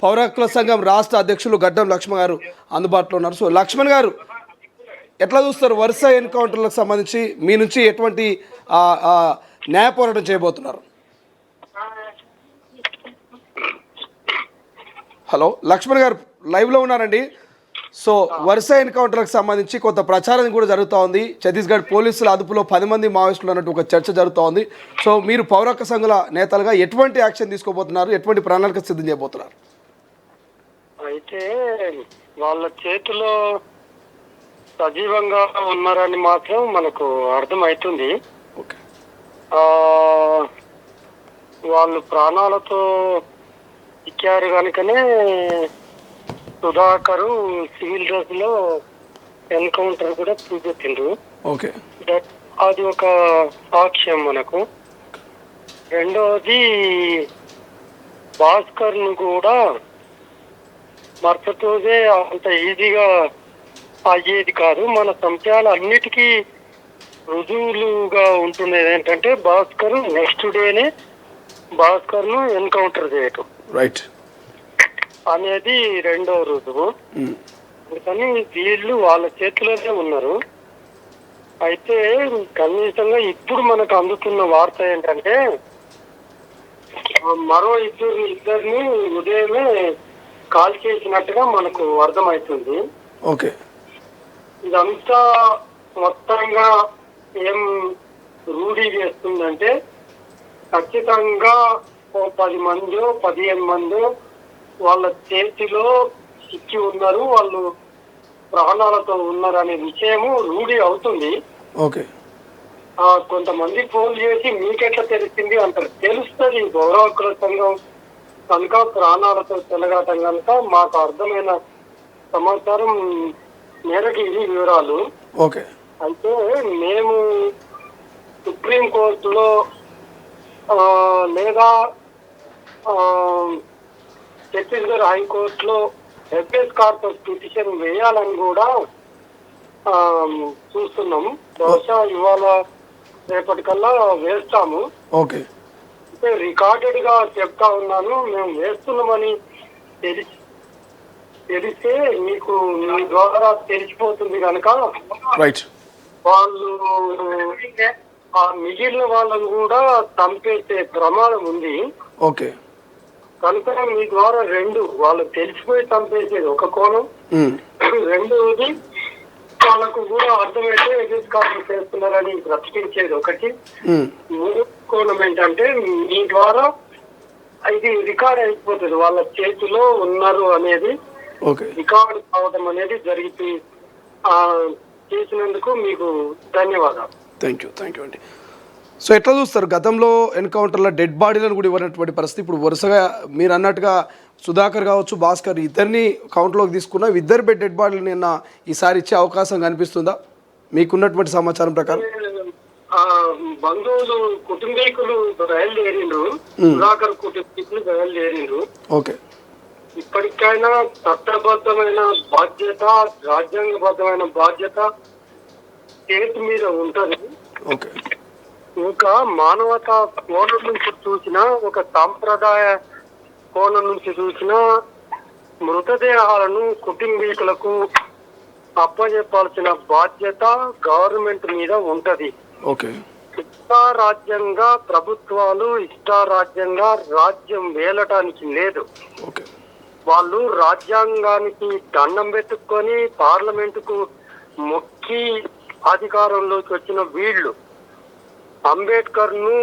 పౌర హక్కుల సంఘం రాష్ట్ర అధ్యక్షులు గడ్డం లక్ష్మణ్ గారు అందుబాటులో ఉన్నారు. సో లక్ష్మణ్ గారు ఎట్లా చూస్తారు వరుస ఎన్కౌంటర్లకు సంబంధించి మీ నుంచి ఎటువంటి న్యాయ పోరాటం చేయబోతున్నారు? హలో లక్ష్మణ్ గారు లైవ్లో ఉన్నారండి. సో వరుస ఎన్కౌంటర్లకు సంబంధించి కొంత ప్రచారం కూడా జరుగుతూ ఉంది. ఛత్తీస్గఢ్ పోలీసుల అదుపులో 10 మంది మావోయిస్టులు అన్నట్టు ఒక చర్చ జరుగుతూ ఉంది. సో మీరు పౌర హక్కు సంఘాల నేతలుగా ఎటువంటి యాక్షన్ తీసుకోబోతున్నారు, ఎటువంటి ప్రణాళిక సిద్ధం చేయబోతున్నారు? అయితే వాళ్ళ చేతిలో సజీవంగా ఉన్నారని మాత్రం మనకు అర్థమవుతుంది. వాళ్ళు ప్రాణాలతో ఇచ్చారు కనుకనే సుధాకరు సివిల్ డ్రెస్ లో ఎన్కౌంటర్ కూడా చూపెట్టిండ్రు. అది ఒక సాక్ష్యం మనకు. రెండవది భాస్కర్ ను కూడా మరుసటి రోజే అంత ఈజీగా అయ్యేది కాదు. మన సంశయాలు అన్నిటికీ రుజువులుగా ఉంటున్నది ఏంటంటే భాస్కర్ నెక్స్ట్ డేనే భాస్కర్ ను ఎన్కౌంటర్ చేయటం రైట్ అనేది రెండవ రుజువు. అందుకని వీళ్ళు వాళ్ళ చేతిలోనే ఉన్నారు. అయితే కనీసంగా ఇప్పుడు మనకు అందుతున్న వార్త ఏంటంటే మరో ఇద్దరిని ఉదయమే కాల్ చేసినట్టుగా మనకు అర్థమవుతుంది. ఓకే, ఇదంతా మొత్తంగా ఏం రూఢీ చేస్తుందంటే ఖచ్చితంగా 10 మందో 15 మందో వాళ్ళ చేతిలో ఇచ్చి ఉన్నారు, వాళ్ళు ప్రాణాలతో ఉన్నారు అనే విషయము రూఢీ అవుతుంది. ఓకే, కొంతమంది ఫోన్ చేసి మీకెట్లా తెలిసింది అంటారు. తెలుస్తుంది, గౌరవ హక్కుల సంఘం కనుక ప్రాణాలతో చెలగాటం కనుక మాకు అర్థమైన సమాచారం మేరకు ఇది వివరాలు. ఓకే, అయితే మేము సుప్రీం కోర్టులో లేదా ఛత్తీస్గఢ్ హైకోర్టులో హెబియస్ కార్పస్ పిటిషన్ వేయాలని కూడా చూస్తున్నాము. బహుశా ఇవాళ రేపటికల్లా వేస్తాము. ఓకే, అంటే రికార్డెడ్ గా చెప్తా ఉన్నాను, మేము వేస్తున్నామని తెలిస్తే మీకు మీ ద్వారా తెలిసిపోతుంది కనుక వాళ్ళు ఆ మిగిలిన వాళ్ళను కూడా చంపేసే ప్రమాదం ఉంది. ఓకే, కనుక మీ ద్వారా వాళ్ళకి తెలిసిపోయి చంపేసేది ఒక కోణం, రెండవది వాళ్ళకు కూడా అర్థమైతే ఎదుర్కాలు చేస్తున్నారని బ్రతికించేది ఒకటి, మూడో కోణం ఏంటంటే మీ ద్వారా ఇది రికార్డ్ అయిపోతుంది, వాళ్ళ చేతిలో ఉన్నారు అనేది రికార్డు కావడం అనేది జరిగి చేసినందుకు మీకు ధన్యవాదాలు. థ్యాంక్ యూ అండి. సో ఎట్లా చూస్తారు గతంలో ఎన్కౌంటర్లో డెడ్ బాడీలను కూడా ఇవ్వనటువంటి పరిస్థితి ఇప్పుడు వరుసగా మీరు అన్నట్టుగా సుధాకర్ కావచ్చు భాస్కర్ ఇద్దరిని కౌంట్లోకి తీసుకున్న ఇద్దరు డెడ్ బాడీలు నిన్న ఈసారి ఇచ్చే అవకాశం కనిపిస్తుందా మీకున్నటువంటి సమాచారం ప్రకారం? బంధువులు కుటుంబీకులు బయలుదేరిండ్రు, సుధాకర్ కుటుంబీకులు బయలుదేరిండ్రు. ఓకే, ఇప్పటికైనా చట్టబద్ధమైన బాధ్యత, రాజ్యాంగబద్ధమైన బాధ్యత స్టేట్ మీద ఉంటది. ఓకే, ఇంకా మానవతా కోణం నుంచి చూసినా, ఒక సాంప్రదాయ కోణం నుంచి చూసినా మృతదేహాలను కుటుంబీకులకు అప్పచెప్పాల్సిన బాధ్యత గవర్నమెంట్ మీద ఉంటది. ఓకే, ఇష్టారాజ్యంగా ప్రభుత్వాలు ఇష్టారాజ్యంగా రాజ్యం వేలటానికి లేదు. ఓకే, వాళ్ళు రాజ్యాంగానికి దండం పెట్టుకొని పార్లమెంటుకు మొక్కి అధికారంలోకి వచ్చిన వీళ్ళు అంబేద్కర్ ను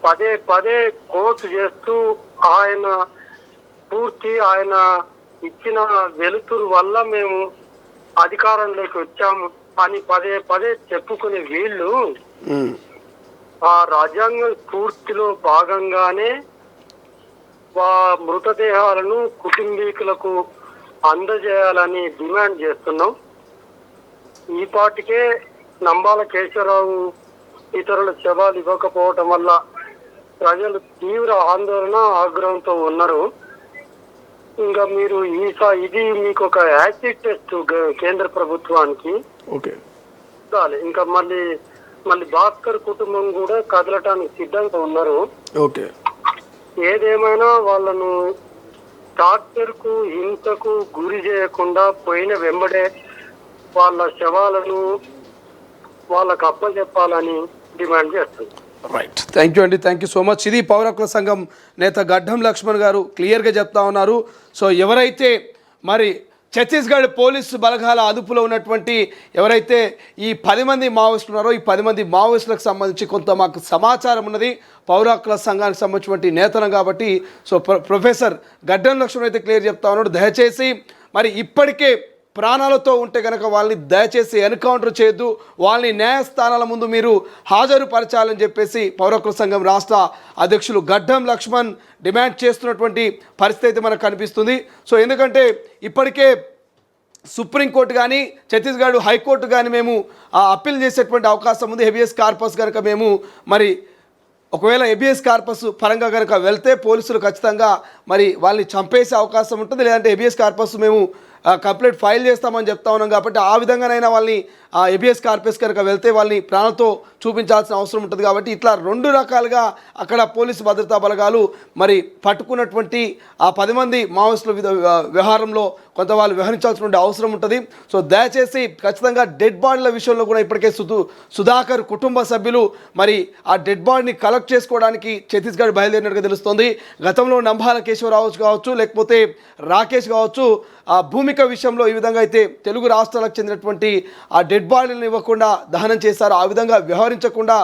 పదే కోర్టు చేస్తూ ఆయన ఇచ్చిన వెలుతురు వల్ల మేము అధికారంలోకి వచ్చాము అని పదే చెప్పుకునే వీళ్ళు ఆ రాజ్యాంగ స్ఫూర్తిలో భాగంగానే మృతదేహాలను కుటుంబీకులకు అందజేయాలని డిమాండ్ చేస్తున్నాం. ఈ పాటికే నంబాల కేశవరావు ఇతరుల శవాలు ఇవ్వకపోవటం వల్ల ప్రజలు తీవ్ర ఆందోళన ఆగ్రహంతో ఉన్నారు. ఇంకా మీరు ఇది మీకు ఒక యాసిడ్ టెస్ట్ కేంద్ర ప్రభుత్వానికి. ఓకే, ఇంకా మళ్ళీ భాస్కర్ కుటుంబం కూడా కదలటానికి సిద్ధంగా ఉన్నారు. ఓకే, ఏదేమైనా వాళ్ళను డాక్టర్ కు హింసకు గురి చేయకుండా పోయిన వెంబడే వాళ్ళ శవాలను వాళ్ళకు అప్పచెప్పాలని డిమాండ్ చేస్తుంది. రైట్, థ్యాంక్ యూ అండి, థ్యాంక్ యూ సో మచ్. ఇది పౌర హక్కుల సంఘం నేత గడ్డం లక్ష్మణ్ గారు క్లియర్గా చెప్తా ఉన్నారు. సో ఎవరైతే మరి ఛత్తీస్గఢ్ పోలీసు బలగాల అదుపులో ఉన్నటువంటి ఎవరైతే ఈ 10 మంది మావోయిస్టులు ఉన్నారో ఈ 10 మంది మావోయిస్టులకు సంబంధించి కొంత మాకు సమాచారం ఉన్నది పౌర హక్కుల సంఘానికి సంబంధించినటువంటి నేతనం కాబట్టి. సో ప్రొఫెసర్ గడ్డం లక్ష్మణ్ అయితే క్లియర్ చెప్తా ఉన్నాడు, దయచేసి మరి ఇప్పటికే ప్రాణాలతో ఉంటే కనుక వాళ్ళని దయచేసి ఎన్కౌంటర్ చేయొద్దు, వాళ్ళని న్యాయస్థానాల ముందు మీరు హాజరుపరచాలని చెప్పేసి పౌర హక్కుల సంఘం రాష్ట్ర అధ్యక్షులు గడ్డం లక్ష్మణ్ డిమాండ్ చేస్తున్నటువంటి పరిస్థితి అయితే మనకు కనిపిస్తుంది. సో ఎందుకంటే ఇప్పటికే సుప్రీంకోర్టు కానీ ఛత్తీస్గఢ్ హైకోర్టు కానీ మేము అప్పీల్ చేసేటువంటి అవకాశం ఉంది. హెబియస్ కార్పస్ కనుక మేము మరి ఒకవేళ హెబియస్ కార్పస్ పరంగా కనుక వెళ్తే పోలీసులు ఖచ్చితంగా మరి వాళ్ళని చంపేసే అవకాశం ఉంటుంది, లేదంటే హెబియస్ కార్పస్ మేము కంప్లైంట్ ఫైల్ చేస్తామని చెప్తా ఉన్నాం. కాబట్టి ఆ విధంగానైనా వాళ్ళని హెబియస్ కార్పస్ కనుక వెళ్తే వాళ్ళని ప్రాణాలతో చూపించాల్సిన అవసరం ఉంటుంది. కాబట్టి ఇట్లా 2 రకాలుగా అక్కడ పోలీసు భద్రతా బలగాలు మరి పట్టుకున్నటువంటి ఆ 10 మంది మావోయిస్టుల వ్యవహారంలో కొంత వాళ్ళు వ్యవహరించాల్సిన అవసరం ఉంటుంది. సో దయచేసి ఖచ్చితంగా డెడ్ బాడీల విషయంలో కూడా ఇప్పటికే సుధాకర్ కుటుంబ సభ్యులు మరి ఆ డెడ్ బాడీని కలెక్ట్ చేసుకోవడానికి ఛత్తీస్గఢ్ బయలుదేరినట్టుగా తెలుస్తోంది. గతంలో నంబాల కేశవరావు కావచ్చు, లేకపోతే రాకేష్ కావచ్చు, ఆ భూమిక విషయంలో ఈ విధంగా అయితే తెలుగు రాష్ట్రాలకు చెందినటువంటి ఆ డెడ్ బాడీలను ఇవ్వకుండా దహనం చేశారు. ఆ విధంగా వ్యవహరించకుండా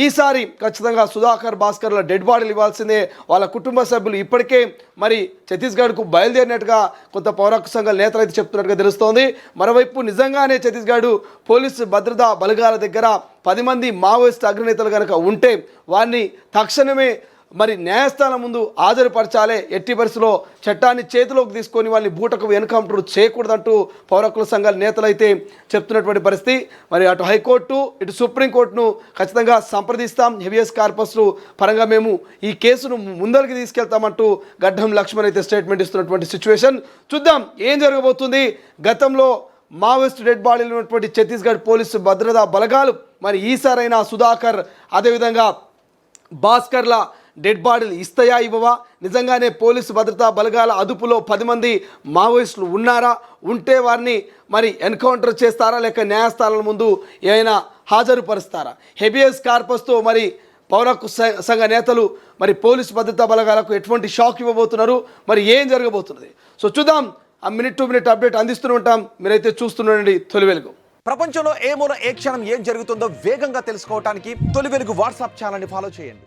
ఈసారి ఖచ్చితంగా సుధాకర్ భాస్కర్ల డెడ్ బాడీలు ఇవ్వాల్సిందే. వాళ్ళ కుటుంబ సభ్యులు ఇప్పటికే మరి ఛత్తీస్గఢ్కు బయలుదేరినట్టుగా కొంత పౌర హక్కు సంఘాల నేతలు అయితే చెప్తున్నట్టుగా తెలుస్తోంది. మరోవైపు నిజంగానే ఛత్తీస్గఢ్ పోలీసు భద్రతా బలగాల దగ్గర 10 మంది మావోయిస్ట్ అగ్రనేతలు కనుక ఉంటే వారిని తక్షణమే మరి న్యాయస్థానం ముందు హాజరుపరచాలి, ఎట్టి పరిస్థితిలో చట్టాన్ని చేతిలోకి తీసుకొని వాళ్ళని బూటకు ఎన్కౌంటర్ చేయకూడదంటూ పౌర హక్కుల సంఘాల నేతలు అయితే చెప్తున్నటువంటి పరిస్థితి. మరి అటు హైకోర్టు ఇటు సుప్రీంకోర్టును ఖచ్చితంగా సంప్రదిస్తాం, హెబియస్ కార్పస్ పరంగా మేము ఈ కేసును ముందరికి తీసుకెళ్తామంటూ గడ్డం లక్ష్మణ్ అయితే స్టేట్మెంట్ ఇస్తున్నటువంటి సిచ్యువేషన్. చూద్దాం ఏం జరగబోతుంది. గతంలో మావోయిస్ట్ డెడ్ బాడీలు ఉన్నటువంటి ఛత్తీస్గఢ్ పోలీసు భద్రతా బలగాలు మరి ఈసారైనా సుధాకర్ అదేవిధంగా భాస్కర్ల డెడ్ బాడీలు ఇస్తాయా ఇవ్వవా, నిజంగానే పోలీసు భద్రతా బలగాల అదుపులో 10 మంది మావోయిస్టులు ఉన్నారా, ఉంటే వారిని మరి ఎన్కౌంటర్ చేస్తారా, లేక న్యాయస్థానాల ముందు ఏమైనా హాజరుపరుస్తారా? హెబియస్ కార్పస్తో మరి పౌర హక్కు సంఘ నేతలు మరి పోలీసు భద్రతా బలగాలకు ఎటువంటి షాక్ ఇవ్వబోతున్నారు, మరి ఏం జరగబోతున్నది? సో చూద్దాం, ఆ మినిట్ టు మినిట్ అప్డేట్ అందిస్తూనే ఉంటాం. మీరైతే చూస్తుండండి తొలి వెలుగు. ప్రపంచంలో ఏ మూల ఏ క్షణం ఏం జరుగుతుందో వేగంగా తెలుసుకోవడానికి తొలి వెలుగు వాట్సాప్ ఛానల్ని ఫాలో చేయండి.